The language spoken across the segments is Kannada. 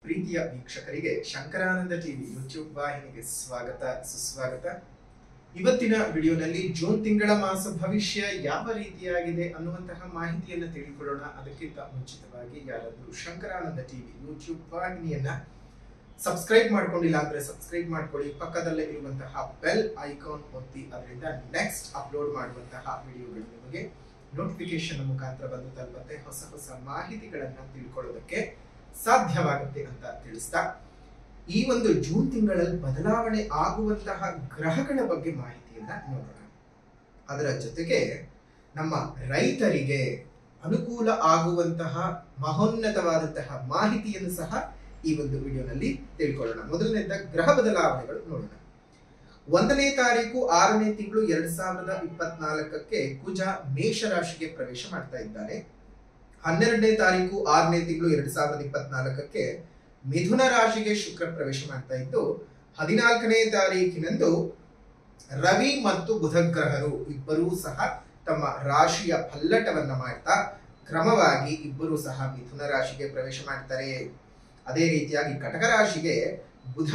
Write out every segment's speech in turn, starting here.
ಪ್ರೀತಿಯ ವೀಕ್ಷಕರಿಗೆ ಶಂಕರಾನಂದ ಟಿವಿ ಯೂಟ್ಯೂಬ್ ವಾಹಿನಿಗೆ ಸ್ವಾಗತ ಸುಸ್ವಾಗತ. ಇವತ್ತಿನ ವಿಡಿಯೋನಲ್ಲಿ ಜೂನ್ ತಿಂಗಳ ಮಾಸ ಭವಿಷ್ಯ ಯಾವ ರೀತಿಯಾಗಿದೆ ಅನ್ನುವಂತಹ ಮಾಹಿತಿಯನ್ನು ತಿಳಿದುಕೊಳ್ಳೋಣ. ಅದಕ್ಕಿಂತ ಮುಂಚಿತವಾಗಿ ಯಾರಾದರೂ ಶಂಕರಾನಂದ ಟಿವಿ ಯೂಟ್ಯೂಬ್ ವಾಹಿನಿಯನ್ನ ಸಬ್ಸ್ಕ್ರೈಬ್ ಮಾಡ್ಕೊಂಡಿಲ್ಲ ಅಂದ್ರೆ ಸಬ್ಸ್ಕ್ರೈಬ್ ಮಾಡ್ಕೊಳ್ಳಿ. ಪಕ್ಕದಲ್ಲೇ ಇರುವಂತಹ ಬೆಲ್ ಐಕಾನ್ ಒತ್ತಿ, ಅದರಿಂದ ನೆಕ್ಸ್ಟ್ ಅಪ್ಲೋಡ್ ಮಾಡುವಂತಹ ವಿಡಿಯೋಗಳು ನಿಮಗೆ ನೋಟಿಫಿಕೇಶನ್ ಮುಖಾಂತರ ಬಂದು ತಲುಪುತ್ತೆ. ಹೊಸ ಹೊಸ ಮಾಹಿತಿಗಳನ್ನ ತಿಳ್ಕೊಳ್ಳೋದಕ್ಕೆ ಸಾಧ್ಯವಾಗುತ್ತೆ ಅಂತ ತಿಳಿಸ್ತಾ, ಈ ಒಂದು ಜೂನ್ ತಿಂಗಳಲ್ಲಿ ಬದಲಾವಣೆ ಆಗುವಂತಹ ಗ್ರಹಗಳ ಬಗ್ಗೆ ಮಾಹಿತಿಯನ್ನ ನೋಡೋಣ. ಅದರ ಜೊತೆಗೆ ನಮ್ಮ ರೈತರಿಗೆ ಅನುಕೂಲ ಆಗುವಂತಹ ಮಹೋನ್ನತವಾದಂತಹ ಮಾಹಿತಿಯನ್ನು ಸಹ ಈ ಒಂದು ವಿಡಿಯೋನಲ್ಲಿ ತಿಳ್ಕೊಳ್ಳೋಣ. ಮೊದಲನೇದ ಗ್ರಹ ಬದಲಾವಣೆಗಳು ನೋಡೋಣ. 1ನೇ ತಾರೀಕು 6ನೇ ತಿಂಗಳು 2024 ಕುಜ ಮೇಷ ರಾಶಿಗೆ ಪ್ರವೇಶ ಮಾಡ್ತಾ ಇದ್ದಾನೆ. 12ನೇ ತಾರೀಕು 6ನೇ ತಿಂಗಳು 2024 ಮಿಥುನ ರಾಶಿಗೆ ಶುಕ್ರ ಪ್ರವೇಶ ಮಾಡ್ತಾ ಇದ್ದು, 14ನೇ ತಾರೀಕಿನಂದು ರವಿ ಮತ್ತು ಬುಧ ಗ್ರಹರು ಇಬ್ಬರೂ ಸಹ ತಮ್ಮ ರಾಶಿಯ ಪಲ್ಲಟವನ್ನ ಮಾಡ್ತಾ ಕ್ರಮವಾಗಿ ಇಬ್ಬರೂ ಸಹ ಮಿಥುನ ರಾಶಿಗೆ ಪ್ರವೇಶ ಮಾಡ್ತಾರೆ. ಅದೇ ರೀತಿಯಾಗಿ ಕಟಕ ರಾಶಿಗೆ ಬುಧ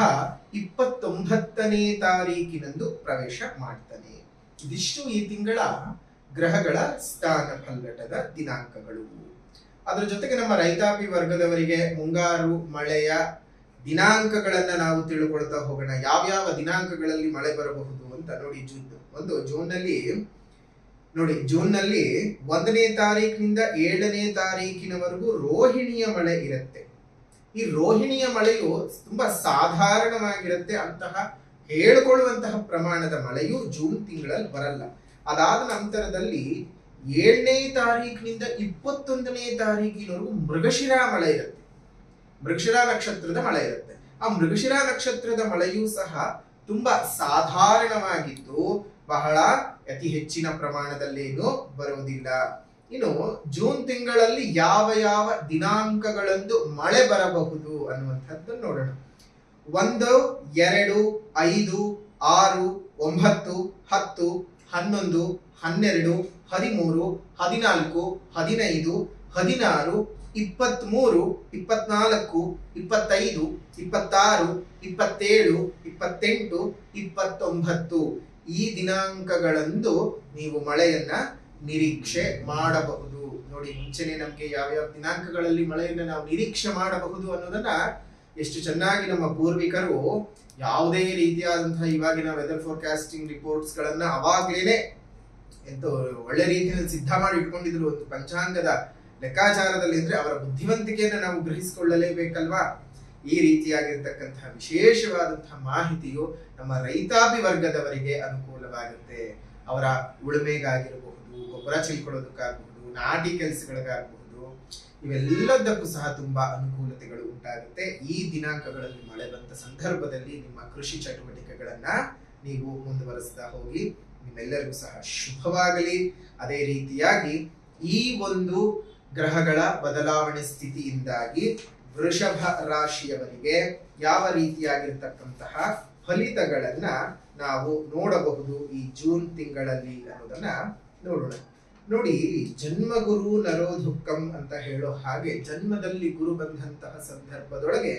29ನೇ ತಾರೀಕಿನಂದು ಪ್ರವೇಶ ಮಾಡ್ತಾನೆ. ಇದಿಷ್ಟು ಈ ತಿಂಗಳ ಗ್ರಹಗಳ ಸ್ಥಾನ ಪಲ್ಲಟದ ದಿನಾಂಕಗಳು. ಅದರ ಜೊತೆಗೆ ನಮ್ಮ ರೈತಾಪಿ ವರ್ಗದವರಿಗೆ ಮುಂಗಾರು ಮಳೆಯ ದಿನಾಂಕಗಳನ್ನ ನಾವು ತಿಳ್ಕೊಳ್ತಾ ಹೋಗೋಣ. ಯಾವ್ಯಾವ ದಿನಾಂಕಗಳಲ್ಲಿ ಮಳೆ ಬರಬಹುದು ಅಂತ ನೋಡಿ. ಜೂನ್ ನಲ್ಲಿ 1ನೇ ತಾರೀಕಿನಿಂದ 7ನೇ ತಾರೀಕಿನವರೆಗೂ ರೋಹಿಣಿಯ ಮಳೆ ಇರುತ್ತೆ. ಈ ರೋಹಿಣಿಯ ಮಳೆಯು ತುಂಬಾ ಸಾಧಾರಣವಾಗಿರುತ್ತೆ. ಅಂತಹ ಹೇಳಿಕೊಳ್ಳುವಂತಹ ಪ್ರಮಾಣದ ಮಳೆಯು ಜೂನ್ ತಿಂಗಳಲ್ಲಿ ಬರಲ್ಲ. ಅದಾದ ನಂತರದಲ್ಲಿ 7ನೇ ತಾರೀಕಿನಿಂದ 21ನೇ ತಾರೀಕಿನವರೆಗೂ ಮೃಗಶಿರಾ ಮಳೆ ಇರುತ್ತೆ. ಮೃಗಶಿರಾ ನಕ್ಷತ್ರದ ಮಳೆ ಇರುತ್ತೆ. ಆ ಮೃಗಶಿರಾ ನಕ್ಷತ್ರದ ಮಳೆಯೂ ಸಹ ತುಂಬಾ ಸಾಧಾರಣವಾಗಿದ್ದು ಬಹಳ ಅತಿ ಹೆಚ್ಚಿನ ಪ್ರಮಾಣದಲ್ಲೇನು ಬರುವುದಿಲ್ಲ. ಇನ್ನು ಜೂನ್ ತಿಂಗಳಲ್ಲಿ ಯಾವ ಯಾವ ದಿನಾಂಕಗಳಂದು ಮಳೆ ಬರಬಹುದು ಅನ್ನುವಂಥದ್ದು ನೋಡೋಣ. 1, 2, 5, 6, 9, 10, 11, 12, 13, 14, 15, 16, 23, 24, 25, 26, 27, 28, 29 ಈ ದಿನಾಂಕಗಳಂದು ನೀವು ಮಳೆಯನ್ನ ನಿರೀಕ್ಷೆ ಮಾಡಬಹುದು. ನೋಡಿ, ಮುಂಚೆನೆ ನಮ್ಗೆ ಯಾವ್ಯಾವ ದಿನಾಂಕಗಳಲ್ಲಿ ಮಳೆಯನ್ನ ನಾವು ನಿರೀಕ್ಷೆ ಮಾಡಬಹುದು ಅನ್ನೋದನ್ನ ಎಷ್ಟು ಚೆನ್ನಾಗಿ ನಮ್ಮ ಪೂರ್ವಿಕರು ಯಾವುದೇ ರೀತಿಯಾದಂತಹ ಇವಾಗಿನ ವೆದರ್ ಫೋರ್ಕಾಸ್ಟಿಂಗ್ ರಿಪೋರ್ಟ್ಸ್ ಗಳನ್ನ ಅವಾಗ್ಲೇನೆ ಒಳ್ಳೆ ರೀತಿಯಲ್ಲಿ ಸಿದ್ಧ ಮಾಡಿ ಇಟ್ಕೊಂಡಿದ್ರು. ಒಂದು ಪಂಚಾಂಗದ ಲೆಕ್ಕಾಚಾರದಲ್ಲಿ ಇದ್ರೆ ಅವರ ಬುದ್ಧಿವಂತಿಕೆಯನ್ನ ನಾವು ಗ್ರಹಿಸಿಕೊಳ್ಳಲೇಬೇಕಲ್ವಾ. ಈ ರೀತಿಯಾಗಿರ್ತಕ್ಕಂತಹ ವಿಶೇಷವಾದಂತಹ ಮಾಹಿತಿಯು ನಮ್ಮ ರೈತಾಪಿ ವರ್ಗದವರಿಗೆ ಅನುಕೂಲವಾಗುತ್ತೆ. ಅವರ ಉಳುಮೆಗಾಗಿರಬಹುದು, ಗೊಬ್ಬರ ಚೆಲ್ಕೊಳ್ಳೋದಕ್ಕಾಗಬಹುದು, ನಾಟಿ ಕೆಲಸಗಳಿಗಾಗಬಹುದು, ಇವೆಲ್ಲದಕ್ಕೂ ಸಹ ತುಂಬಾ ಅನುಕೂಲತೆಗಳು ಉಂಟಾಗುತ್ತೆ. ಈ ದಿನಾಂಕಗಳಲ್ಲಿ ಮಳೆ ಬಂದ ಸಂದರ್ಭದಲ್ಲಿ ನಿಮ್ಮ ಕೃಷಿ ಚಟುವಟಿಕೆಗಳನ್ನ ನೀವು ಮುಂದುವರಿಸ್ತಾ ಹೋಗಿ. ನಿಮ್ಮೆಲ್ಲರಿಗೂ ಸಹ ಶುಭವಾಗಲಿ. ಅದೇ ರೀತಿಯಾಗಿ ಈ ಒಂದು ಗ್ರಹಗಳ ಬದಲಾವಣೆ ಸ್ಥಿತಿಯಿಂದಾಗಿ ವೃಷಭ ರಾಶಿಯವರಿಗೆ ಯಾವ ರೀತಿಯಾಗಿರ್ತಕ್ಕಂತಹ ಫಲಿತಗಳನ್ನ ನಾವು ನೋಡಬಹುದು ಈ ಜೂನ್ ತಿಂಗಳಲ್ಲಿ ಅನ್ನೋದನ್ನ ನೋಡೋಣ. ನೋಡಿ, ಜನ್ಮಗುರು ನರೋದುಃಖಂ ಅಂತ ಹೇಳೋ ಹಾಗೆ ಜನ್ಮದಲ್ಲಿ ಗುರು ಬಂದಂತಹ ಸಂದರ್ಭದೊಳಗೆ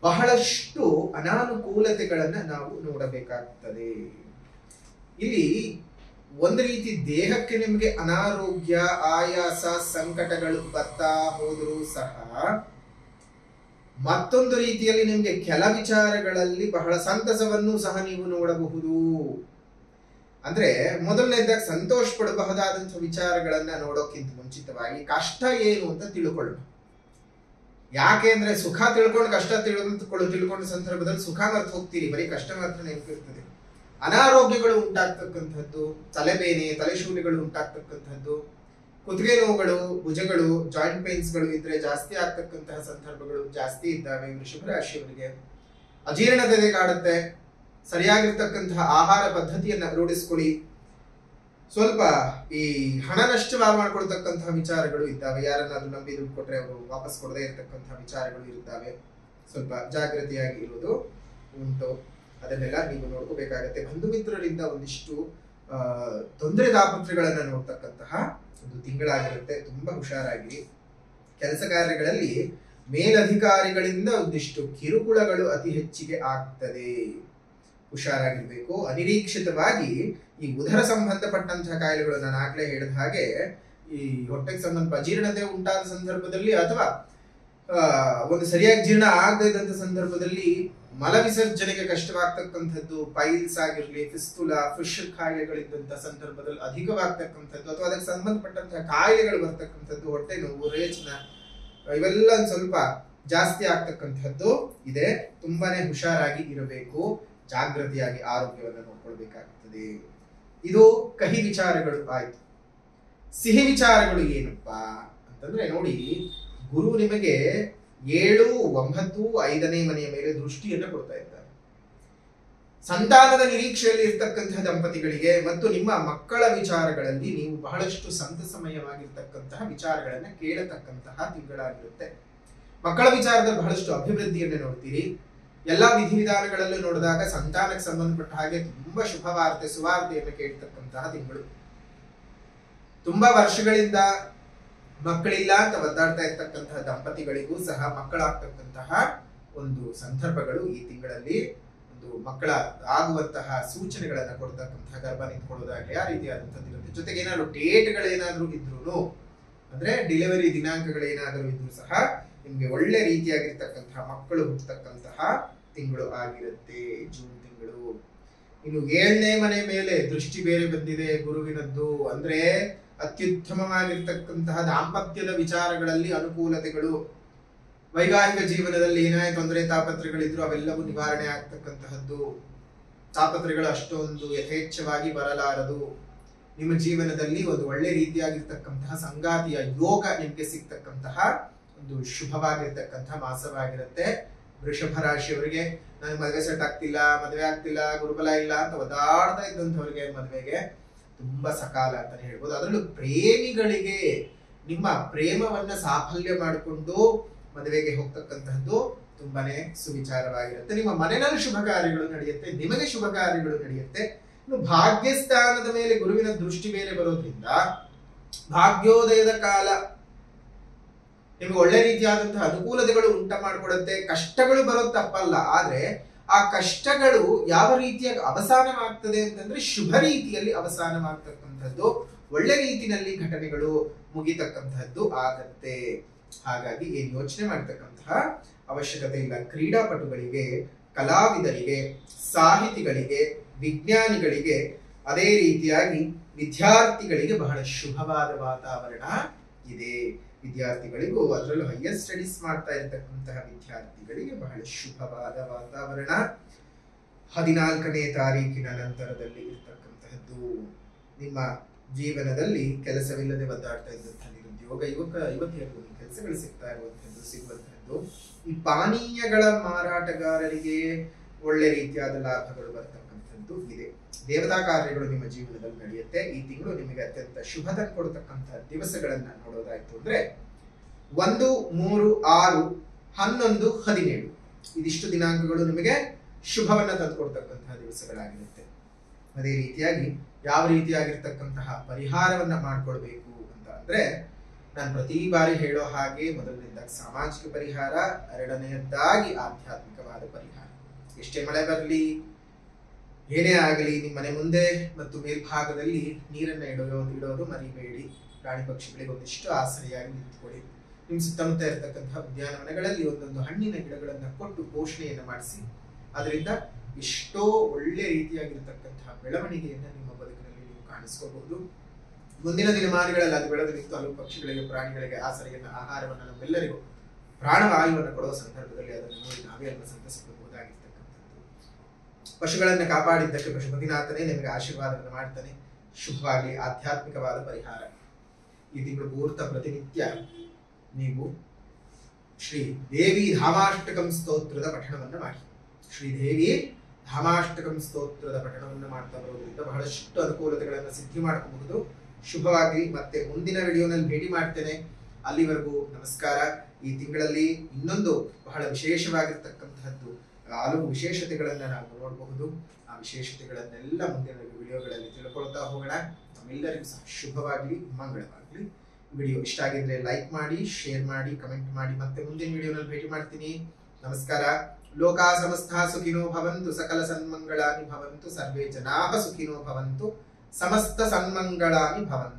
ಬಹಳಷ್ಟು ಅನಾನುಕೂಲತೆಗಳನ್ನ ನಾವು ನೋಡಬೇಕಾಗ್ತದೆ. ಇಲ್ಲಿ ಒಂದು ರೀತಿ ದೇಹಕ್ಕೆ ನಿಮಗೆ ಅನಾರೋಗ್ಯ, ಆಯಾಸ, ಸಂಕಟಗಳು ಬರ್ತಾ ಹೋದರೂ ಸಹ ಮತ್ತೊಂದು ರೀತಿಯಲ್ಲಿ ನಿಮಗೆ ಕೆಲ ವಿಚಾರಗಳಲ್ಲಿ ಬಹಳ ಸಂತಸವನ್ನು ಸಹ ನೀವು ನೋಡಬಹುದು. ಅಂದ್ರೆ ಮೊದಲನೇದಾಗಿ ಸಂತೋಷ ಪಡಬಹುದಾದಂತಹ ವಿಚಾರಗಳನ್ನ ನೋಡೋಕ್ಕಿಂತ ಮುಂಚಿತವಾಗಿ ಕಷ್ಟ ಏನು ಅಂತ ತಿಳ್ಕೊಳ್ಳೋಣ. ಯಾಕೆ ಅಂದ್ರೆ ಸುಖ ತಿಳ್ಕೊಂಡು ಕಷ್ಟ ತಿಳ್ಕೊಂಡ ಸಂದರ್ಭದಲ್ಲಿ ಸುಖ ಮರ್ತು ಹೋಗ್ತೀರಿ, ಬರೀ ಕಷ್ಟ ಮಾತ್ರ ನೆನಪಿರ್ತದೆ. ಅನಾರೋಗ್ಯಗಳು ಉಂಟಾಗ್ತಕ್ಕಂಥದ್ದು, ತಲೆಬೇನೆ, ತಲೆಶೂಲಿಗಳು ಉಂಟಾಗ್ತಕ್ಕಂಥದ್ದು, ಕುತ್ತಿಗೆ ನೋವುಗಳು, ಭುಜಗಳು, ಜಾಯಿಂಟ್ ಪೇನ್ಸ್ಗಳು ಇದ್ರೆ ಜಾಸ್ತಿ ಆಗ್ತಕ್ಕಂತಹ ಸಂದರ್ಭಗಳು ಜಾಸ್ತಿ ಇದ್ದಾವೆ. ವೃಷಭ ರಾಶಿಯವರಿಗೆ ಅಜೀರ್ಣತೆ ಕಾಡುತ್ತೆ. ಸರಿಯಾಗಿರ್ತಕ್ಕಂತಹ ಆಹಾರ ಪದ್ಧತಿಯನ್ನ ರೂಢಿಸ್ಕೊಳ್ಳಿ. ಸ್ವಲ್ಪ ಈ ಹಣ ನಷ್ಟ ಮಾಡ್ಕೊಳ್ತಕ್ಕಂತಹ ವಿಚಾರಗಳು ಇದ್ದಾವೆ. ಯಾರನ್ನಾದ್ರೂ ನಂಬಿ ದುಡ್ಡು ಕೊಟ್ರೆ ಅವರು ವಾಪಸ್ ಕೊಡದೇ ಇರತಕ್ಕಂತಹ ವಿಚಾರಗಳು ಇರುತ್ತವೆ. ಸ್ವಲ್ಪ ಜಾಗೃತಿಯಾಗಿ ಇರುವುದು ಉಂಟು. ಅದನ್ನೆಲ್ಲ ನೀವು ನೋಡ್ಕೋಬೇಕಾಗತ್ತೆ. ಬಂಧು ಮಿತ್ರರಿಂದ ಒಂದಿಷ್ಟು ತೊಂದರೆ ದಾಪತ್ರೆಗಳನ್ನ ನೋಡ್ತಕ್ಕಂತಹ ಒಂದು ತಿಂಗಳಾಗಿರುತ್ತೆ. ತುಂಬಾ ಹುಷಾರಾಗಿ ಕೆಲಸ ಕಾರ್ಯಗಳಲ್ಲಿ ಮೇಲಧಿಕಾರಿಗಳಿಂದ ಒಂದಿಷ್ಟು ಕಿರುಕುಳಗಳು ಅತಿ ಹೆಚ್ಚಿಗೆ ಆಗ್ತದೆ. ಹುಷಾರಾಗಿರ್ಬೇಕು. ಅನಿರೀಕ್ಷಿತವಾಗಿ ಈ ಉದರ ಸಂಬಂಧಪಟ್ಟಂತಹ ಕಾಯಿಲೆಗಳು, ನಾನು ಆಗ್ಲೇ ಹೇಳಿದ ಹಾಗೆ ಈ ಹೊಟ್ಟೆಗೆ ಸಂಬಂಧ ಅಜೀರ್ಣತೆ ಉಂಟಾದ ಸಂದರ್ಭದಲ್ಲಿ ಅಥವಾ ಒಂದು ಸರಿಯಾಗಿ ಜೀರ್ಣ ಆಗದೇ ಇದ್ದಂತ ಸಂದರ್ಭದಲ್ಲಿ ಮಲ ವಿಸರ್ಜನೆಗೆ ಕಷ್ಟವಾಗ್ತಕ್ಕಂಥದ್ದು, ಪೈಲ್ಸ್ ಆಗಿರ್ಲಿ, ಫಿಸ್ತುಲಾ, ಫಿಶರ್ ಕಾಯಿಲೆಗಳಿದ್ದಂತ ಸಂದರ್ಭದಲ್ಲಿ ಅಧಿಕವಾಗ್ತಕ್ಕಂಥದ್ದು, ಅಥವಾ ಅದಕ್ಕೆ ಸಂಬಂಧಪಟ್ಟಂತಹ ಕಾಯಿಲೆಗಳು ಬರ್ತಕ್ಕಂಥದ್ದು, ಹೊಟ್ಟೆ ನೋವು, ರೇಚನ, ಇವೆಲ್ಲ ಸ್ವಲ್ಪ ಜಾಸ್ತಿ ಆಗ್ತಕ್ಕಂಥದ್ದು ಇದೆ. ತುಂಬಾನೇ ಹುಷಾರಾಗಿ ಇರಬೇಕು, ಜಾಗೃತಿಯಾಗಿ ಆರೋಗ್ಯವನ್ನು ನೋಡ್ಕೊಳ್ಬೇಕಾಗ್ತದೆ. ಇದು ಕಹಿ ವಿಚಾರಗಳು ಆಯ್ತು. ಸಿಹಿ ವಿಚಾರಗಳು ಏನಪ್ಪಾ ಅಂತಂದ್ರೆ, ನೋಡಿ, ಗುರು ನಿಮಗೆ 7, 9, 5ನೇ ಮನೆಯ ಮೇಲೆ ದೃಷ್ಟಿಯನ್ನು ಕೊಡ್ತಾ ಇದ್ದಾರೆ. ಸಂತಾನದ ನಿರೀಕ್ಷೆಯಲ್ಲಿ ಇರ್ತಕ್ಕಂತಹ ದಂಪತಿಗಳಿಗೆ ಮತ್ತು ನಿಮ್ಮ ಮಕ್ಕಳ ವಿಚಾರಗಳಲ್ಲಿ ನೀವು ಬಹಳಷ್ಟು ಸಂತಸಮಯವಾಗಿರ್ತಕ್ಕಂತಹ ವಿಚಾರಗಳನ್ನ ಕೇಳತಕ್ಕಂತಹ ತಿಂಗಳಾಗಿರುತ್ತೆ. ಮಕ್ಕಳ ವಿಚಾರದಲ್ಲಿ ಬಹಳಷ್ಟು ಅಭಿವೃದ್ಧಿಯನ್ನು ನೋಡ್ತೀರಿ. ಎಲ್ಲಾ ವಿಧಿವಿಧಾನಗಳಲ್ಲೂ ನೋಡಿದಾಗ ಸಂತಾನಕ್ಕೆ ಸಂಬಂಧಪಟ್ಟ ಹಾಗೆ ತುಂಬಾ ಶುಭವಾರ್ತೆ, ಸುವಾರ್ತೆಯನ್ನು ಕೇಳ್ತಕ್ಕಂತಹ ತಿಂಗಳು. ತುಂಬಾ ವರ್ಷಗಳಿಂದ ಮಕ್ಕಳಿಲ್ಲ ಅಂತ ಒದ್ದಾಡ್ತಾ ಇರ್ತಕ್ಕಂತಹ ದಂಪತಿಗಳಿಗೂ ಸಹ ಮಕ್ಕಳಾಗ್ತಕ್ಕಂತಹ ಒಂದು ಸಂದರ್ಭಗಳು ಈ ತಿಂಗಳಲ್ಲಿ ಒಂದು ಮಕ್ಕಳ ಆಗುವಂತಹ ಸೂಚನೆಗಳನ್ನ ಕೊಡ್ತಕ್ಕಂತಹ, ಗರ್ಭ ನಿಂತ್ಕೊಳ್ಳೋದಾಗ್ಲಿ ಆ ರೀತಿಯಾದಂಥದ್ದು ಇರುತ್ತೆ. ಜೊತೆಗೆ ಏನಾದ್ರು ಡೇಟ್ಗಳೇನಾದ್ರೂ ಇದ್ರು, ಅಂದ್ರೆ ಡೆಲಿವರಿ ದಿನಾಂಕಗಳೇನಾದ್ರೂ ಇದ್ರು ಸಹ ನಿಮ್ಗೆ ಒಳ್ಳೆ ರೀತಿಯಾಗಿರ್ತಕ್ಕಂತಹ ಮಕ್ಕಳು ಹುಟ್ಟತಕ್ಕಂತಹ ತಿಂಗಳು ಆಗಿರುತ್ತೆ ಜೂನ್ ತಿಂಗಳು. ಇನ್ನು 7ನೇ ಮನೆ ಮೇಲೆ ದೃಷ್ಟಿ ಬೇರೆ ಬಂದಿದೆ ಗುರುವಿನದ್ದು, ಅಂದ್ರೆ ಅತ್ಯುತ್ತಮವಾಗಿರ್ತಕ್ಕಂತಹ ದಾಂಪತ್ಯದ ವಿಚಾರಗಳಲ್ಲಿ ಅನುಕೂಲತೆಗಳು, ವೈವಾಹಿಕ ಜೀವನದಲ್ಲಿ ಏನೇ ತೊಂದರೆ ತಾಪತ್ರೆಗಳಿದ್ರು ಅವೆಲ್ಲವೂ ನಿವಾರಣೆ ಆಗ್ತಕ್ಕಂತಹದ್ದು. ತಾಪತ್ರೆಗಳು ಅಷ್ಟೊಂದು ಯಥೇಚ್ಛವಾಗಿ ಬರಲಾರದು. ನಿಮ್ಮ ಜೀವನದಲ್ಲಿ ಒಂದು ಒಳ್ಳೆ ರೀತಿಯಾಗಿರ್ತಕ್ಕಂತಹ ಸಂಗಾತಿಯ ಯೋಗ ನಿಮ್ಗೆ ಸಿಗ್ತಕ್ಕಂತಹ ಒಂದು ಶುಭವಾಗಿರ್ತಕ್ಕಂತಹ ಮಾಸವಾಗಿರುತ್ತೆ. ವೃಷಭ ರಾಶಿಯವರಿಗೆ ನನಗೆ ಮದುವೆ ಸೆಟ್ ಆಗ್ತಿಲ್ಲ, ಮದುವೆ ಆಗ್ತಿಲ್ಲ, ಗುರುಬಲ ಇಲ್ಲ ಅಂತ ಒದಾಡ್ತಾ ಇದ್ದಂಥವ್ರಿಗೆ ಮದುವೆಗೆ ತುಂಬಾ ಸಕಾಲ ಅಂತಾನೆ ಹೇಳ್ಬೋದು. ಅದರಲ್ಲೂ ಪ್ರೇಮಿಗಳಿಗೆ ನಿಮ್ಮ ಪ್ರೇಮವನ್ನ ಸಾಫಲ್ಯ ಮಾಡಿಕೊಂಡು ಮದುವೆಗೆ ಹೋಗ್ತಕ್ಕಂತಹದ್ದು ತುಂಬಾನೇ ಸುವಿಚಾರವಾಗಿರುತ್ತೆ. ನಿಮ್ಮ ಮನೆಯಲ್ಲಿ ಶುಭ ಕಾರ್ಯಗಳು ನಡೆಯುತ್ತೆ, ನಿಮಗೆ ಶುಭ ಕಾರ್ಯಗಳು ನಡೆಯುತ್ತೆ. ಇನ್ನು ಭಾಗ್ಯಸ್ಥಾನದ ಮೇಲೆ ಗುರುವಿನ ದೃಷ್ಟಿ ಬೇರೆ ಬರೋದ್ರಿಂದ ಭಾಗ್ಯೋದಯದ ಕಾಲ, ನಿಮಗೆ ಒಳ್ಳೆ ರೀತಿಯಾದಂತಹ ಅನುಕೂಲತೆಗಳು ಉಂಟ ಮಾಡಿಕೊಡುತ್ತೆ. ಕಷ್ಟಗಳು ಬರೋದು ತಪ್ಪಲ್ಲ, ಆದ್ರೆ ಆ ಕಷ್ಟಗಳು ಯಾವ ರೀತಿಯಾಗಿ ಅವಸಾನವಾಗ್ತದೆ ಅಂತಂದ್ರೆ ಶುಭ ರೀತಿಯಲ್ಲಿ ಅವಸಾನವಾಗ್ತಕ್ಕಂಥದ್ದು, ಒಳ್ಳೆ ರೀತಿಯಲ್ಲಿ ಘಟನೆಗಳು ಮುಗಿತಕ್ಕಂಥದ್ದು ಆಗತ್ತೆ. ಹಾಗಾಗಿ ಏನ್ ಯೋಚನೆ ಮಾಡ್ತಕ್ಕಂತಹ ಅವಶ್ಯಕತೆ ಇಲ್ಲ. ಕ್ರೀಡಾಪಟುಗಳಿಗೆ, ಕಲಾವಿದರಿಗೆ, ಸಾಹಿತಿಗಳಿಗೆ, ವಿಜ್ಞಾನಿಗಳಿಗೆ, ಅದೇ ರೀತಿಯಾಗಿ ವಿದ್ಯಾರ್ಥಿಗಳಿಗೆ ಬಹಳ ಶುಭವಾದ ವಾತಾವರಣ ಇದೆ. ವಿದ್ಯಾರ್ಥಿಗಳಿಗೂ, ಅದರಲ್ಲೂ ಹೈಯರ್ ಸ್ಟಡೀಸ್ ಮಾಡ್ತಾ ಇರತಕ್ಕಂತಹ ವಿದ್ಯಾರ್ಥಿಗಳಿಗೆ ಬಹಳ ಶುಭವಾದ ವಾತಾವರಣ 14ನೇ ತಾರೀಕಿನ ನಂತರದಲ್ಲಿ ಇರ್ತಕ್ಕಂತಹದ್ದು. ನಿಮ್ಮ ಜೀವನದಲ್ಲಿ ಕೆಲಸವಿಲ್ಲದೆ ಒದ್ದಾಡ್ತಾ ಇದ್ದಂತಹ ನಿರುದ್ಯೋಗ ಯುವತಿಯರಿಗೂ ಕೆಲಸಗಳು ಸಿಗುವಂತಹದ್ದು. ಈ ಪಾನೀಯಗಳ ಮಾರಾಟಗಾರರಿಗೆ ಒಳ್ಳೆ ರೀತಿಯಾದ ಲಾಭಗಳು ಬರ್ತಕ್ಕಂಥದ್ದು ಇದೆ. ದೇವತಾ ಕಾರ್ಯಗಳು ನಿಮ್ಮ ಜೀವನದಲ್ಲಿ ನಡೆಯುತ್ತೆ. ಈ ತಿಂಗಳು ನಿಮಗೆ ಅತ್ಯಂತ ಶುಭ ತಂದುಕೊಡ್ತಕ್ಕಂತಹ ದಿವಸಗಳನ್ನ ನೋಡೋದಾಯ್ತು ಅಂದ್ರೆ 1, 3, 6, 11, 17 ಇದಿಷ್ಟು ದಿನಾಂಕಗಳು ನಿಮಗೆ ಶುಭವನ್ನ ತಂದುಕೊಡ್ತಕ್ಕಂತಹ ದಿವಸಗಳಾಗಿರುತ್ತೆ. ಅದೇ ರೀತಿಯಾಗಿ ಯಾವ ರೀತಿಯಾಗಿರ್ತಕ್ಕಂತಹ ಪರಿಹಾರವನ್ನ ಮಾಡ್ಕೊಳ್ಬೇಕು ಅಂತ ಅಂದ್ರೆ, ನಾನು ಪ್ರತಿ ಬಾರಿ ಹೇಳೋ ಹಾಗೆ ಮೊದಲನೇದಾಗಿ ಸಾಮಾಜಿಕ ಪರಿಹಾರ, ಎರಡನೆಯದಾಗಿ ಆಧ್ಯಾತ್ಮಿಕವಾದ ಪರಿಹಾರ. ಎಷ್ಟೇ ಮಳೆ ಬರಲಿ, ಏನೇ ಆಗಲಿ, ನಿಮ್ಮ ಮನೆ ಮುಂದೆ ಮತ್ತು ಮೇಲ್ಭಾಗದಲ್ಲಿ ನೀರನ್ನ ಇಡೋದು ಮರಿಬೇಡಿ. ಪ್ರಾಣಿ ಪಕ್ಷಿಗಳಿಗೆ ಒಂದಿಷ್ಟು ಆಸರೆಯಾಗಿ ನಿಂತ್ಕೊಳ್ಳಿ. ನಿಮ್ಮ ಸುತ್ತಮುತ್ತ ಇರತಕ್ಕಂತಹ ಉದ್ಯಾನವನಗಳಲ್ಲಿ ಒಂದೊಂದು ಹಣ್ಣಿನ ಗಿಡಗಳನ್ನ ಕೊಟ್ಟು ಪೋಷಣೆಯನ್ನು ಮಾಡಿಸಿ. ಅದರಿಂದ ಎಷ್ಟೋ ಒಳ್ಳೆ ರೀತಿಯಾಗಿರ್ತಕ್ಕಂತಹ ಬೆಳವಣಿಗೆಯನ್ನ ನಿಮ್ಮ ಬದುಕಿನಲ್ಲಿ ನೀವು ಕಾಣಿಸ್ಕೋಬಹುದು. ಮುಂದಿನ ದಿನಮಾನಗಳಲ್ಲಿ ಅದು ಬೆಳೆದು ನಿಂತು ಹಲವು ಪಕ್ಷಿಗಳಿಗೆ, ಪ್ರಾಣಿಗಳಿಗೆ ಆಸರೆಯನ್ನ, ಆಹಾರವನ್ನ, ನಮ್ಮೆಲ್ಲರಿಗೂ ಪ್ರಾಣವಾಯುವನ್ನು ಕೊಡುವ ಸಂದರ್ಭದಲ್ಲಿ ಅದನ್ನು ನೋಡಿ ನಾವೇ ಅದನ್ನು ಸಂತಸಿಸಬಹುದಾಗಿರ್ತಕ್ಕಂಥದ್ದು. ಪಶುಗಳನ್ನ ಕಾಪಾಡಿದ್ದಕ್ಕೆ ಪಶುಪತಿನಾಥನೇ ನಿಮಗೆ ಆಶೀರ್ವಾದವನ್ನು ಮಾಡ್ತಾನೆ. ಶುಭವಾಗಿ ಆಧ್ಯಾತ್ಮಿಕವಾದ ಪರಿಹಾರ. ಈ ತಿಂಗಳು ಪೂರ್ತ ಪ್ರತಿನಿತ್ಯ ನೀವು ಶ್ರೀ ದೇವಿ ಧಾಮಾಷ್ಟಕಂ ಸ್ತೋತ್ರದ ಪಠಣವನ್ನ ಮಾಡಿ. ಶ್ರೀದೇವಿ ಧಾಮಾಷ್ಟಕಂ ಸ್ತೋತ್ರದ ಪಠಣವನ್ನ ಮಾಡ್ತಾ ಬರೋದ್ರಿಂದ ಬಹಳಷ್ಟು ಅನುಕೂಲತೆಗಳನ್ನ ಸಿದ್ಧಿ ಮಾಡ್ಕೋಬಹುದು. ಶುಭವಾಗಿ ಮತ್ತೆ ಮುಂದಿನ ವಿಡಿಯೋನಲ್ಲಿ ಭೇಟಿ ಮಾಡ್ತೇನೆ. ಅಲ್ಲಿವರೆಗೂ ನಮಸ್ಕಾರ. ಈ ತಿಂಗಳಲ್ಲಿ ಇನ್ನೊಂದು ಬಹಳ ವಿಶೇಷವಾಗಿರ್ತಕ್ಕಂತಹದ್ದು ಹಲವು ವಿಶೇಷತೆಗಳನ್ನ ನಾವು ನೋಡಬಹುದು. ಆ ವಿಶೇಷತೆಗಳನ್ನೆಲ್ಲ ಮುಂದಿನ ವಿಡಿಯೋಗಳಲ್ಲಿ ತಿಳ್ಕೊಳ್ತಾ ಹೋಗೋಣ. ನಮ್ಮೆಲ್ಲರಿಗೂ ಸಹ ಶುಭವಾಗಲಿ, ಮಂಗಳವಾಗಲಿ. ವಿಡಿಯೋ ಇಷ್ಟ ಆಗಿದ್ರೆ ಲೈಕ್ ಮಾಡಿ, ಶೇರ್ ಮಾಡಿ, ಕಮೆಂಟ್ ಮಾಡಿ. ಮತ್ತೆ ಮುಂದಿನ ವಿಡಿಯೋನಲ್ಲಿ ಭೇಟಿ ಮಾಡ್ತೀನಿ. ನಮಸ್ಕಾರ. ಲೋಕಾ ಸಮಸ್ತ ಸುಖಿನೋ ಭವಂತು, ಸಕಲ ಸನ್ಮಂಗಳಾನಿ ಭವಂತು, ಸರ್ವೇ ಜನಾಃ ಸುಖಿನೋ ಭವಂತು, ಸಮಸ್ತ ಸನ್ಮಂಗಳಾನಿ ಭವಂತು.